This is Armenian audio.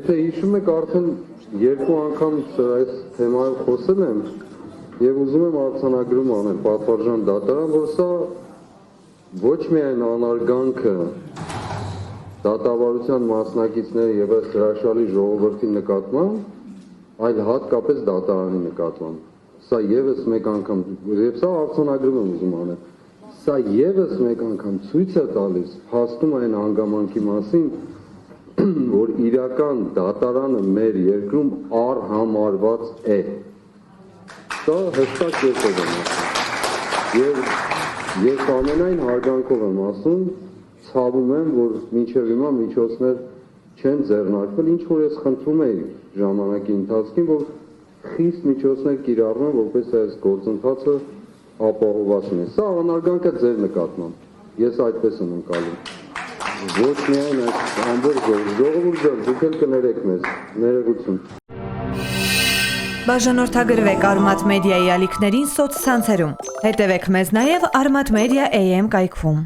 Եթե հիշում եք, արդեն երկու անգամ այս թեմայով խոսել եմ եւ ուզում եմ արձանագրում անել պատվարժան դատարան, որ սա ոչ միայն անարգանքը դատավարության մասնակիցների եւ այս հրաշալի ժողովրդի նկատմամբ, այլ հատկապես դատարանի նկատմամբ։ Սա եւս մեկ անգամ, եւ սա արձանագրում եմ ուզում անել, սա եւս մեկ անգամ ցույց է տալիս փաստում այն հանգամանքի մասին, որ իրական դատարանը մեր երկրում արհամարված է։ Սա հստակ երկով եմ ասում։ Եվ ես ամենայն հարգանքով եմ ասում, ցավում եմ, որ մինչև հիմա միջոցներ չեն ձեռնարկվել, ինչ որ ես խնդրում էի ժամանակի ընթացքին, որ խիստ միջոցներ կիրառվեն, որպես այս գործընթացը ապահովված լինի։ Սա անարգանք է ձեր նկատմամբ։ Ես այդպես եմ ընկալում։ Ոչ միայն այս ամբողջ ժողովուրդ ջան, դուք էլ կներեք մեզ, ներողություն։ Բաժանորդագրվեք Արմաթ մեդիայի ալիքներին սոցցանցերում։ Հետևեք մեզ նաև Արմաթ մեդիա AM կայքում։